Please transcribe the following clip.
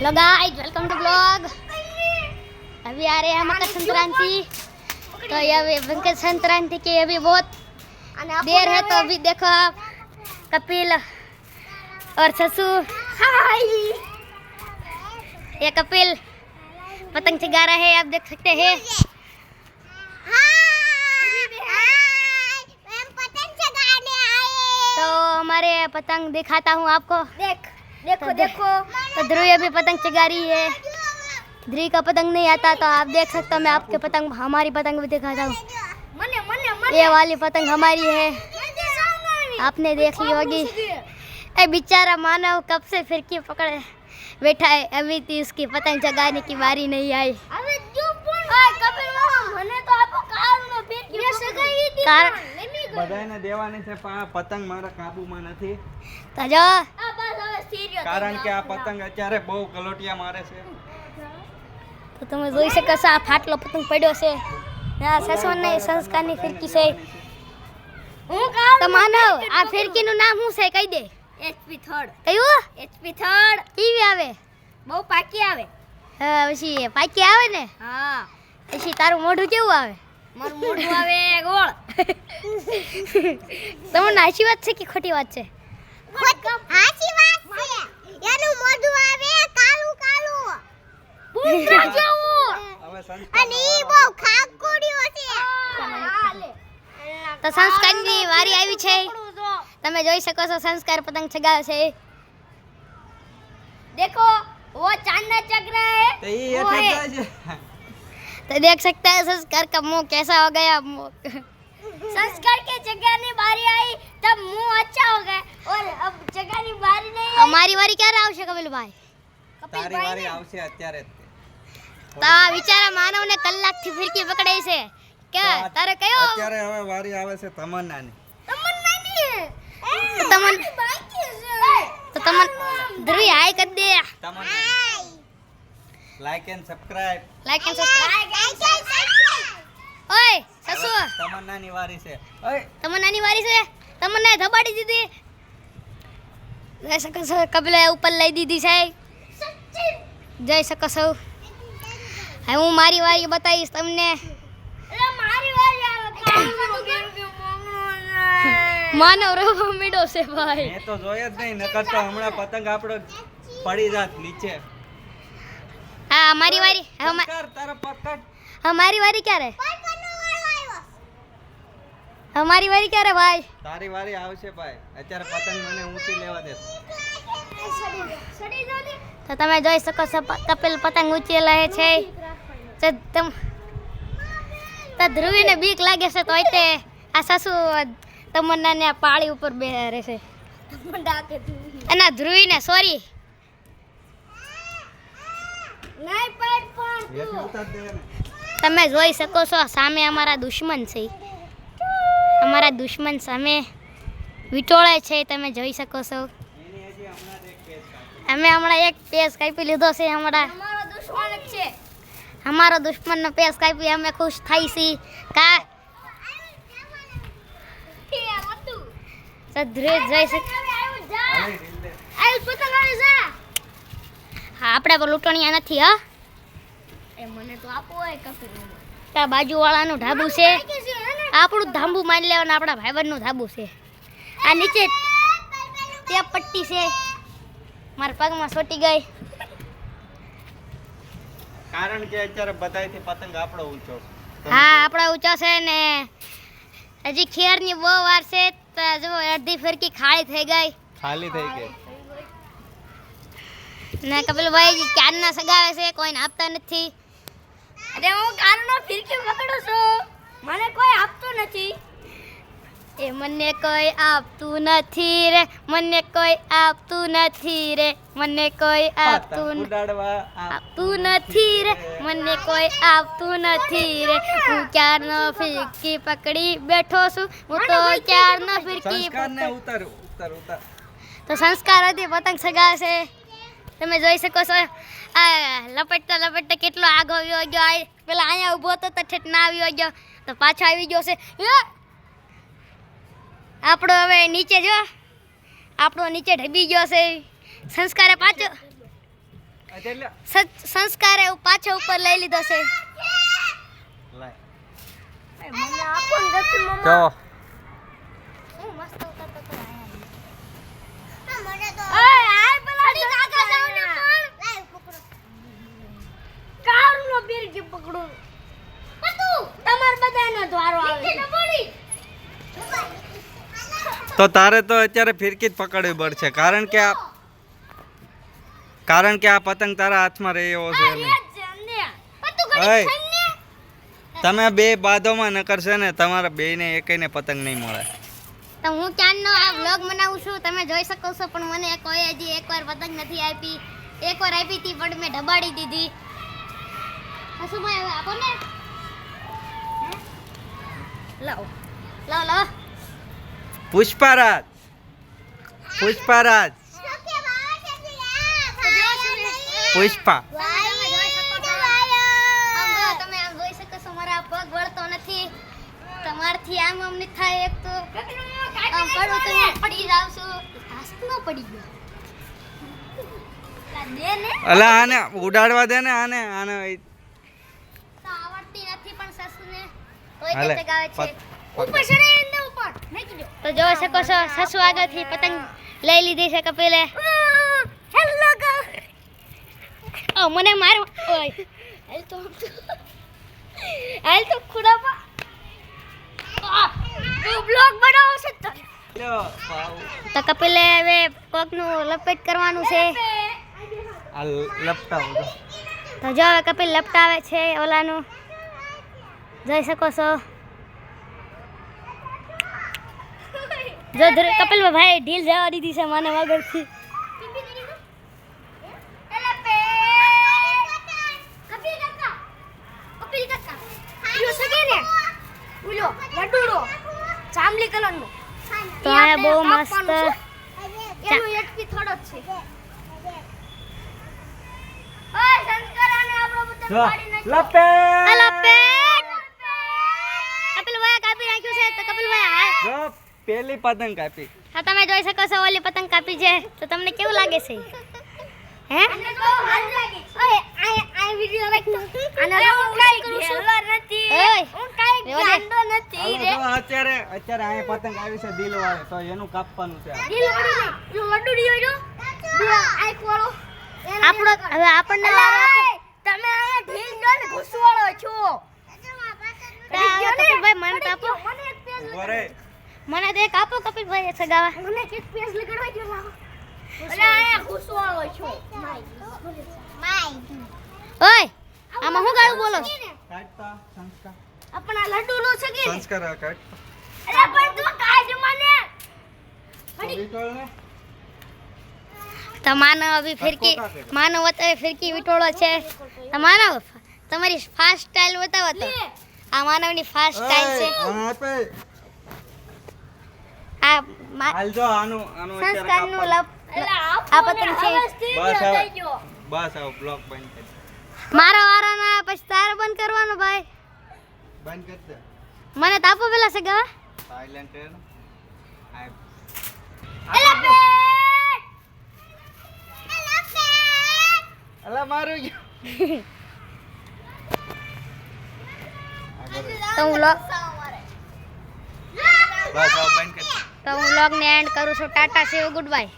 Hello guys, welcome to blog. अभी आ रहे हैं मकर संक्रांति। तो ये मकर संक्रांति की अभी बहुत देर है। तो अभी देखो आप कपिल और ससु। ये कपिल पतंग चगा रहे हैं, आप देख सकते हैं। तो हमारे पतंग दिखाता हूँ आपको। देखो देखो। तो ध्रुवी अभी पतंग चगा रही है। ध्रुवी का पतंग नहीं आता, तो आप देख सकते हो। मैं आपके पतंग, हमारी पतंग भी दिखाता हूँ। ये वाली पतंग हमारी है, आपने देख ली होगी। ए बेचारा मानव कब से फिरकी पकड़े बैठा है, अभी तो इसकी पतंग चगाने की बारी नहीं आई। બધાને દેવાની છે પણ આ પતંગ મારા કાબુમાં નથી, તો જો કારણ કે આ પતંગ અત્યારે બહુ ગલોટિયા મારે છે. તો તમે જોઈ શકો છો, આ ફાટલો પતંગ પડ્યો છે. આ સસવનની સંસ્કારની ફિરકી છે. તો માનવ, આ ફિરકીનું નામ શું છે કહી દે. HP third. કયું? HP third. કેવી આવે? બહુ પાકી આવે. હા, પછી પાકી આવે ને. હા. પછી તારું મોઢું કેવું આવે? મારું મોઢું આવે ગોળ. તમને સાચી વાત છે કે ખોટી વાત છે? સાચી વાત છે. એનું મોઢું આવે કાળું કાળું. પૂંછડા જેવું. હવે અને ઈ બહુ ખાકુડિયો છે. તો સંસ્કારની વારી આવી છે. તમે જોઈ શકો છો, સંસ્કાર પતંગ ચગાવે છે. देखो वो चांदना चग रहा है, તો ઈ એટલે જાય છે. तो देख सकते हैं संस्कार का मुंह कैसा हो गया. संस्कार के जगह बारी आई तब मुंह अच्छा हो गया, और अब जगह की बारी नहीं आई. हमारी वारी क्या આવશે કપિલભાઈ? તારી વારી આવશે અત્યારે જ. તો આ વિચારા માનવને કલાકથી ફિરકી પકડાઈ છે કે તારે કયો અત્યારે હવે વારી આવે છે તમન્નાની. તો તમને ધ્રુવી હાય કરી દે. Tamanna like and subscribe. Like and subscribe. ઓય સસુ, તમન્નાની વારી છે. ઓય તમન્નાની વારી છે. તમને ધબાડી દીધી. જઈ શકો છો, કપિલે ઉપર લઈ દીધી છે. જઈ શકો છો. હવે હું મારી વારી બતાવીશ તમને. માનવ રોવો મીડો છે ભાઈ. મેં તો જોયા જ નહીં, નકર તો હમણાં પતંગ આપણો પડી જાત નીચે. હા, મારી વારી. સંસ્કાર, તારા પકડ. हमारी वारी क्या रे? हमारी वारी क्या रे भाई? તારી વારી આવશે ભાઈ. અત્યારે પતંગ મને ઊંચી લેવા દે. તો તમે જોઈ શકો છો, કપિલ પતંગ ઊંચી લે છે. તો ધ્રુવીને બીક લાગે છે, તો તે આ સાસુ તમન્નાને પાળી ઉપર બેહારે છે. અને ધ્રુવીને સોરી હેઠે ઉતાર દે ને. તમે જોઈ શકો છો, સામે અમારા દુશ્મન છે. અમારા દુશ્મન સામે વિટોળે છે, તમે જોઈ શકો છો. એની હજી હમણાં જ એક પેજ કાઢી. અમે હમણાં એક પેજ કાપી લીધો છે. અમારો દુશ્મનનો પેજ કાપી અમે ખુશ થઈ છીએ. કા સદ્રેજ જઈ શકે. હાલે રીલ દે. હા, આપણે પર લૂંટણિયા નથી. હા, મને તો આપો હોય કપિલ. તા બાજુવાળાનું ઢાબુ છે, આપણું ધાબુ માની લેવાનું. આપણા ભાઈબંધનું ધાબુ છે. આ નીચે ટેપ પટ્ટી છે, મારા પગમાં સોટી ગઈ. કારણ કે અત્યારે બધાયથી પતંગ આપણો ઊંચો છે. હા, આપણા ઊંચો છે ને હજી ખેરની બહુ વાર છે. તો જો અડધી ફિરકી ખાલી થઈ ગઈ ખાલી થઈ ગઈ. ને કપિલભાઈ ક્યારના સગાવે છે, કોઈને આપતા નથી. અરે હું કારનો ફિરકી પકડું છું, મને કોઈ આપતું નથી. એ મને કોઈ આપતું નથી રે, મને કોઈ આપતું નથી રે, મને કોઈ આપતું પતંગ ઉડાડવા આપતું નથી રે, મને કોઈ આપતું નથી રે. હું ક્યારનો ફિરકી પકડી બેઠો છું, હું તો ક્યારનો ફિરકી સંસ્કારને ઉતાર ઉતાર ઉતાર. તો સંસ્કાર હતી પતંગ સગાવે છે. તમે જોઈ શકો છો, આ લપટતા લપટતા કેટલો આગો આવ્યો ગયો. પેલા અહીંયા ઊભો હતો તો ઠેઠ ના આવ્યો ગયો, તો પાછો આવી ગયો છે. આપણો હવે નીચે જો, આપણો નીચે ઢબી ગયો છે. સંસ્કારે પાછો એટલે સંસ્કાર એ પાછો ઉપર લઈ લીધો છે. લાય મને આપો ને ગફી મમ્મા. જો હું મસ્ત ઉતરતો તો આયા. મને તો ઓય આ પેલા કાકા જાવ ને પણ લાય પકડો. કાળનો બિરજી પકડો. પતું તમાર બધાનો દ્વારો આવે તો તારે તો અત્યારે ફિરકી જ પકડવી પડશે કારણ કે આ પતંગ તારા હાથમાં રહ્યો છે નહીં. ઓય તમે બે બાદોમાં ન કરશે ને તમારા બેયને એકેયને પતંગ નહીં મળે. તો હું ક્યાંનો આ વ્લોગ બનાવું છું તમે જોઈ શકો છો પણ મને કોઈ હજી એકવાર પતંગ નથી આપી. એકવાર આપી હતી પણ મેં ઢબાડી દીધી. હસુભાઈ હવે આપો ને. લાવો લાવો લાવો. પુષ્પારાજ પુષ્પારાજ ઓકે બાવા છે પુષ્પા તમે આમ જોઈ શકો છો મારા પગ વળતો નથી. તમારથી આમ નહીં થાય. એક તો આમ પડું તો હું પડી જાઉં છું. હાસનો પડી ગયો. દે ને અલા આને ઉડાડવા દે ને આને તો આવડતી નથી પણ સસુને કોઈ હાલે, રીતે ગાવે છે. પકડ. ઉપર ચડાવી દે ઉપર નાખી દો. તો જોઈ શકો છો સસુ આગળથી પતંગ લઈ લીધી છે કપિલે. હેલો ઓ મને મારો ઓય હાલ તો ખુડાપા તું બ્લોગ બનાવો છે તો કપિલે હવે કોકનું લપેટ કરવાનું છે. આ લપટાવું તો. તો જો હવે કપિલ લપટાવે છે ઓલાનું જોઈ શકો છો. જો કપિલ ભાઈ ઢીલ જવા દીધી છે મને વગરથી. તો આ બહુ મસ્ત જો, લપેટ. કપિલભાઈ કાપી નાખ્યું છે તો કપિલભાઈ જો પેલી પતંગ કાપી. હા તમે જોઈ શકો છો ઓલી પતંગ કાપી છે તો તમને કેવું લાગે છે હે અત્યારે અહીંયા પતંગ આવી છે દિલ વાળે તો એનું કાપવાનું છે. આપણો હવે આપણને તમે આયા ઢીલ દો ને ઘુસવાળો છો. કપિલભાઈ મને તો આપો. ઉભો રે. મને તો એક આપો કપિલભાઈ સગાવા. મને એક પેજ લગાડવા જો લાવો. અરે આયા ઘુસવાળો છો. માય ઓય આમાં હું ગાળું બોલો કાઢતા સંસ્કાર. આપણા લડ્ડુ નો છે કે સંસ્કાર આ કાઢ. અરે પણ તું કાઢ મને. તો વિટોળ ને. તો માનવ અભી ફિરકી માનવ અત્યારે ફિરકી વિટોળો છે. તો માનવ તમારી ફાસ્ટ સ્ટાઇલ બતાવો તો. આ માનવની ફાસ્ટ સ્ટાઇલ છે. આને આપે. આ હાલ જો આનું અત્યારે સંસ્કારનું કાપવાનું. આ પતંગ છે. બસ હવે બસ હવે બ્લોક બંધ કરી દે. મારો વારો ના આવે પછી તારે બંધ કરવાનો ભાઈ. બંધ કરી દે. મને તો આપો પેલા સગાવા. સાયલેન્ટ રહે ને. અલા મારું ગયું. તો હું લોગ બસ હવે બંધ કરી દે. તો હું વ્લોગને એન્ડ કરું છું. Tata C you good bye.